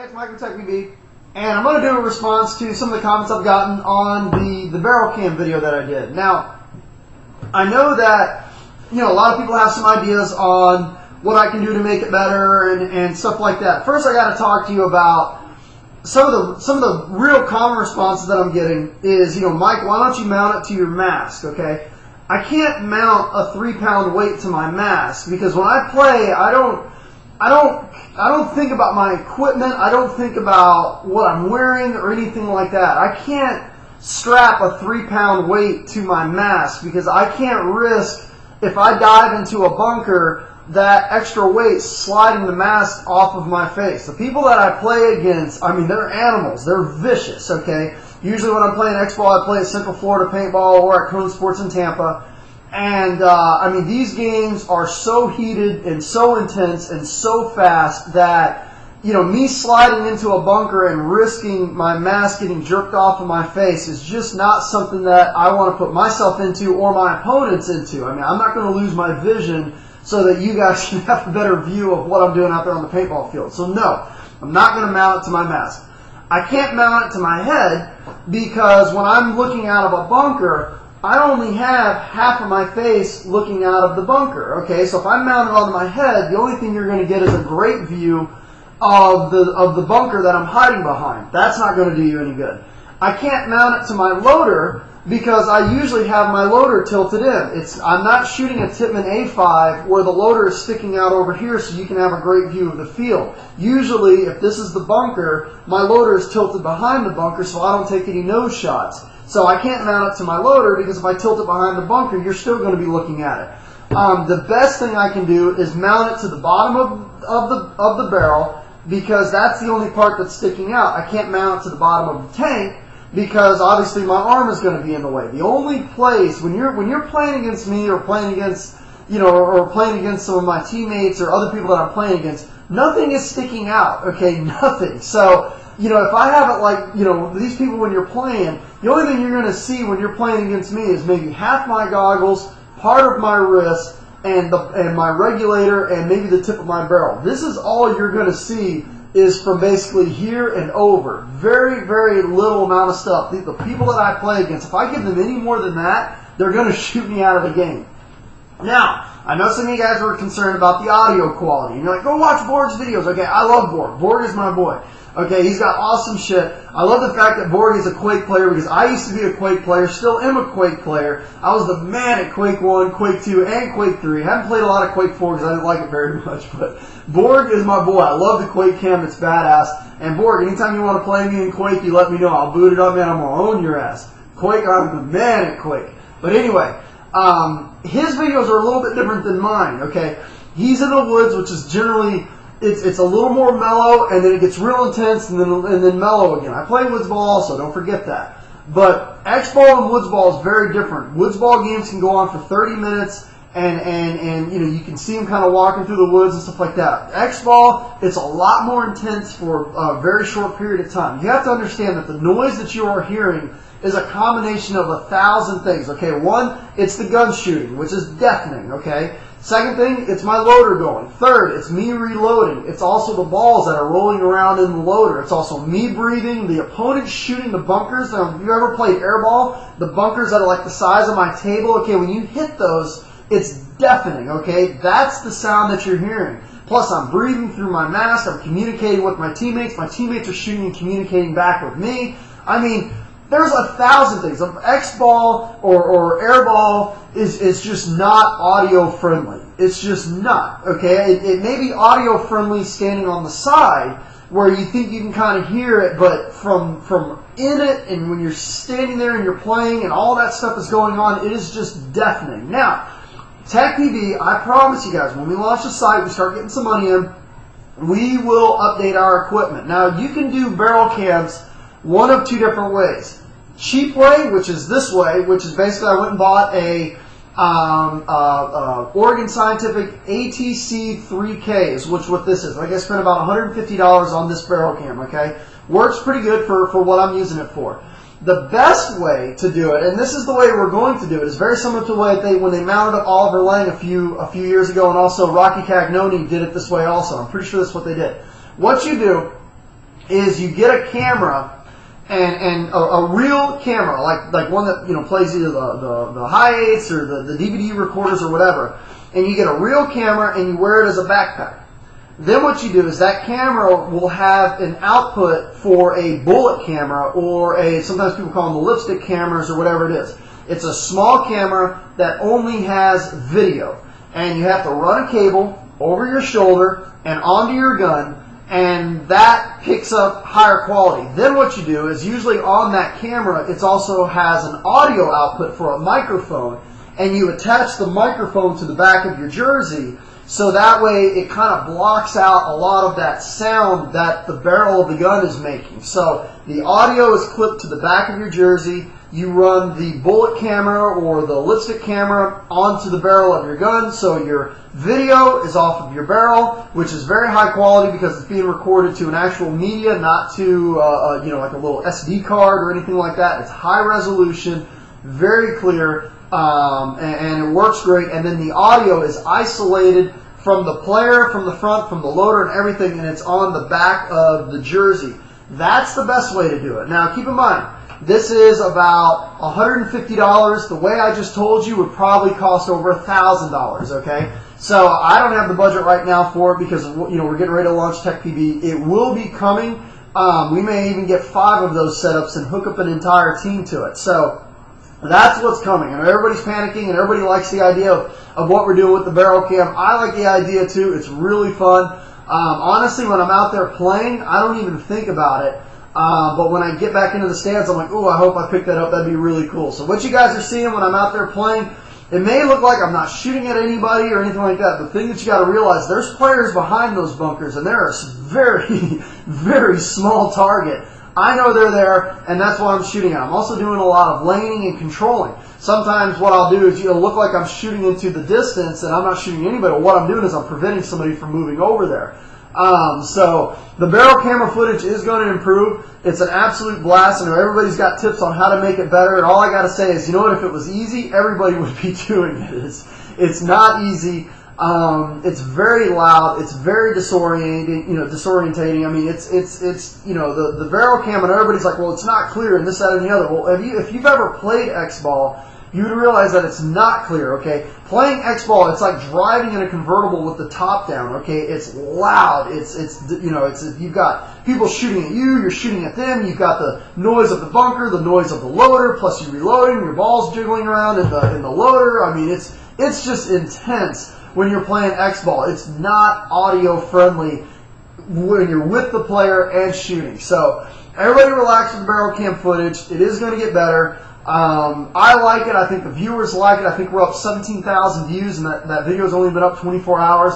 Hey, it's Mike from TechBB, and I'm going to do a response to some of the comments I've gotten on the barrel cam video that I did. Now, I know that a lot of people have some ideas on what I can do to make it better and stuff like that. First, I got to talk to you about some of the real common responses that I'm getting is, Mike, why don't you mount it to your mask? Okay, I can't mount a 3-pound weight to my mask because when I play, I don't think about my equipment. I don't think about what I'm wearing or anything like that. I can't strap a 3-pound weight to my mask because I can't risk, if I dive into a bunker, that extra weight sliding the mask off of my face. The people that I play against, I mean, they're animals. They're vicious, okay? Usually when I'm playing X-Ball, I play at Central Florida Paintball or at Cone Sports in Tampa. And, these games are so heated and so intense and so fast that, me sliding into a bunker and risking my mask getting jerked off of my face is just not something that I want to put myself into or my opponents into. I mean, I'm not going to lose my vision so that you guys can have a better view of what I'm doing out there on the paintball field. So no, I'm not going to mount it to my mask. I can't mount it to my head because when I'm looking out of a bunker, I only have half of my face looking out of the bunker. Okay, so if I mount it onto my head, the only thing you're going to get is a great view of the bunker that I'm hiding behind. That's not going to do you any good. I can't mount it to my loader because I usually have my loader tilted in. I'm not shooting a Tippmann A5 where the loader is sticking out over here so you can have a great view of the field. Usually, if this is the bunker, my loader is tilted behind the bunker so I don't take any nose shots. So I can't mount it to my loader because if I tilt it behind the bunker, you're still going to be looking at it. The best thing I can do is mount it to the bottom of the barrel because that's the only part that's sticking out. I can't mount it to the bottom of the tank because obviously my arm is going to be in the way. The only place when you're playing against me or playing against or playing against some of my teammates or other people that I'm playing against, nothing is sticking out. Okay, nothing. So if I have it like, these people when you're playing, the only thing you're going to see when you're playing against me is maybe half my goggles, part of my wrist, and my regulator, and maybe the tip of my barrel. This is all you're going to see is from basically here and over. Very, very little amount of stuff. The people that I play against, if I give them any more than that, they're going to shoot me out of the game. Now, I know some of you guys were concerned about the audio quality. And you're like, go watch Borg's videos. Okay, I love Borg. Borg is my boy. Okay, he's got awesome shit. I love the fact that Borg is a Quake player because I used to be a Quake player, still am a Quake player. I was the man at Quake 1, Quake 2, and Quake 3. I haven't played a lot of Quake 4 because I didn't like it very much, but Borg is my boy. I love the Quake cam. It's badass. And Borg, anytime you want to play me in Quake, you let me know. I'll boot it up, man. I'm going to own your ass. Quake, I'm the man at Quake. But anyway, his videos are a little bit different than mine, okay? He's in the woods, which is generally... It's a little more mellow, and then it gets real intense, and then mellow again. I play woods ball also, don't forget that. But X-Ball and woods ball is very different. Woods ball games can go on for 30 minutes, and you can see them kind of walking through the woods and stuff like that. X-Ball, it's a lot more intense for a very short period of time. You have to understand that the noise that you are hearing is a combination of 1,000 things. Okay, one, it's the gun shooting, which is deafening, okay? Second thing, it's my loader going. Third, it's me reloading. It's also the balls that are rolling around in the loader. It's also me breathing, the opponent shooting the bunkers. Now, if you ever played airball, the bunkers that are like the size of my table, okay, when you hit those, it's deafening, okay? That's the sound that you're hearing. Plus, I'm breathing through my mask. I'm communicating with my teammates. My teammates are shooting and communicating back with me. I mean, there's 1,000 things. X-Ball or Airball is just not audio friendly. It's just not, okay? It may be audio friendly standing on the side where you think you can kind of hear it, but from in it and when you're standing there and you're playing and all that stuff is going on, it is just deafening. Now, TechBB, I promise you guys, when we launch the site, we start getting some money in, we will update our equipment. Now, you can do barrel cams one of two different ways. Cheap way, which is this way, which is basically I went and bought a Oregon Scientific ATC 3K is what this is. Like I spent about $150 on this barrel cam, okay? Works pretty good for what I'm using it for. The best way to do it, and this is the way we're going to do it, is very similar to the way when they mounted up Oliver Lang a few years ago, and also Rocky Cagnoni did it this way also. I'm pretty sure that's what they did. What you do is you get a camera and a real camera, like one that plays either the hi-8s or the DVD recorders or whatever, and you get a real camera and you wear it as a backpack. Then what you do is that camera will have an output for a bullet camera or sometimes people call them the lipstick cameras or whatever it is. It's a small camera that only has video, and you have to run a cable over your shoulder and onto your gun, and that picks up higher quality. Then what you do is usually on that camera it also has an audio output for a microphone, and you attach the microphone to the back of your jersey, so that way it kind of blocks out a lot of that sound that the barrel of the gun is making. So the audio is clipped to the back of your jersey. You run the bullet camera or the lipstick camera onto the barrel of your gun, so your video is off of your barrel, which is very high quality because it's being recorded to an actual media, not to like a little SD card or anything like that. It's high resolution, very clear, and it works great. And then the audio is isolated from the player, from the front, from the loader and everything, and it's on the back of the jersey. That's the best way to do it. Now keep in mind, this is about $150. The way I just told you would probably cost over $1,000, okay? So I don't have the budget right now for it because we're getting ready to launch TechPB. It will be coming. We may even get 5 of those setups and hook up an entire team to it. So that's what's coming. And everybody's panicking and everybody likes the idea of what we're doing with the barrel cam. I like the idea too. It's really fun. Honestly, when I'm out there playing, I don't even think about it. But when I get back into the stands, I'm like, ooh, I hope I picked that up. That'd be really cool. So what you guys are seeing when I'm out there playing, it may look like I'm not shooting at anybody or anything like that. The thing that you got to realize, there's players behind those bunkers, and they're a very, very small target. I know they're there, and that's what I'm shooting at. I'm also doing a lot of laning and controlling. Sometimes what I'll do is it'll look like I'm shooting into the distance, and I'm not shooting anybody. But what I'm doing is I'm preventing somebody from moving over there. So the barrel camera footage is going to improve. It's an absolute blast. I know everybody's got tips on how to make it better, and all I got to say is, you know what, if it was easy, everybody would be doing it. It's not easy. It's very loud. It's very disorientating. I mean, it's the barrel cam, and everybody's like, well, it's not clear and this, that, and the other. Well, if you've ever played X-Ball, you would realize that it's not clear, okay? Playing X-Ball, it's like driving in a convertible with the top down, okay? It's loud. You've got people shooting at you, you're shooting at them, you've got the noise of the bunker, the noise of the loader, plus you're reloading, your ball's jiggling around in the loader. I mean, it's just intense when you're playing X-Ball. It's not audio friendly when you're with the player and shooting. So everybody relax with the barrel cam footage. It is going to get better. I like it. I think the viewers like it. I think we're up 17,000 views, and that video's only been up 24 hours.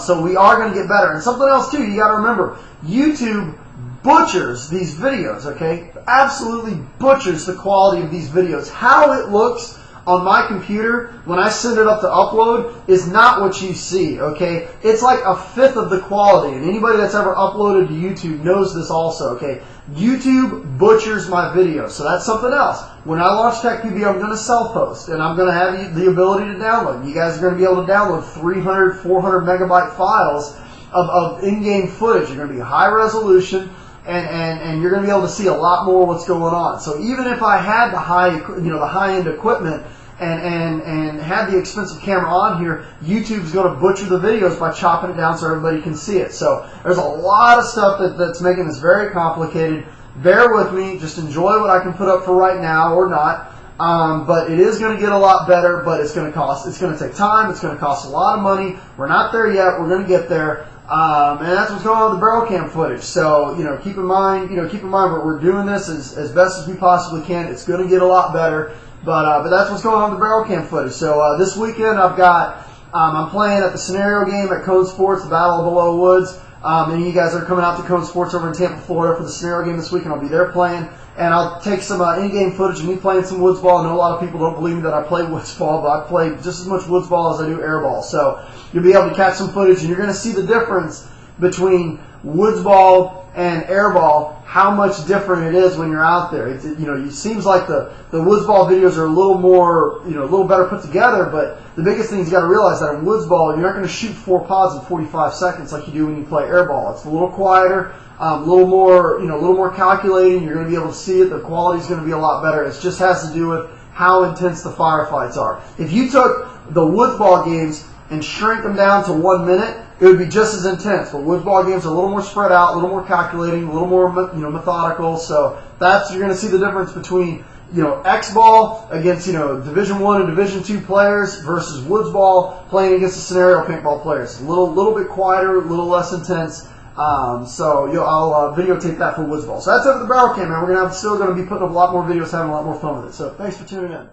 So we are going to get better. And something else too, you got to remember, YouTube butchers these videos, okay? Absolutely butchers the quality of these videos. How it looks on my computer when I send it up to upload is not what you see, okay? It's like a fifth of the quality, and anybody that's ever uploaded to YouTube knows this also, okay? YouTube butchers my videos, so that's something else. When I launch TechPB, I'm going to self-host, and I'm going to have the ability to download. You guys are going to be able to download 300, 400 megabyte files of in-game footage. You're going to be high resolution, and you're going to be able to see a lot more what's going on. So even if I had the high-end equipment and had the expensive camera on here, YouTube's going to butcher the videos by chopping it down so everybody can see it. So there's a lot of stuff that's making this very complicated. Bear with me. Just enjoy what I can put up for right now, or not. But it is going to get a lot better, but it's going to take time. It's going to cost a lot of money. We're not there yet. We're going to get there. And that's what's going on with the barrel cam footage. So, keep in mind we're doing this as best as we possibly can. It's going to get a lot better. But that's what's going on with the barrel cam footage. So this weekend I'm playing at the scenario game at Cone Sports, the Battle of Below Woods. And you guys are coming out to Cone Sports over in Tampa, Florida for the scenario game this weekend. I'll be there playing. And I'll take some in-game footage of me playing some woods ball. I know a lot of people don't believe me that I play woods ball, but I play just as much woods ball as I do air ball. So you'll be able to catch some footage, and you're going to see the difference between woods ball and air ball, how much different it is when you're out there. It seems like the woods ball videos are a little more, a little better put together, but the biggest thing is you got to realize that in woods ball, you're not going to shoot 4 pods in 45 seconds like you do when you play air ball. It's a little quieter, a little more calculating. You're going to be able to see it. The quality is going to be a lot better. It just has to do with how intense the firefights are. If you took the woods ball games and shrank them down to 1 minute, it would be just as intense. But woods ball games are a little more spread out, a little more calculating, a little more methodical. So you're going to see the difference between X ball against Division I and Division II players versus woods ball playing against the scenario paintball players. A little bit quieter, a little less intense. I'll videotape that for woods ball. So that's it for the barrel cam, man. We're still going to be putting up a lot more videos, having a lot more fun with it. So thanks for tuning in.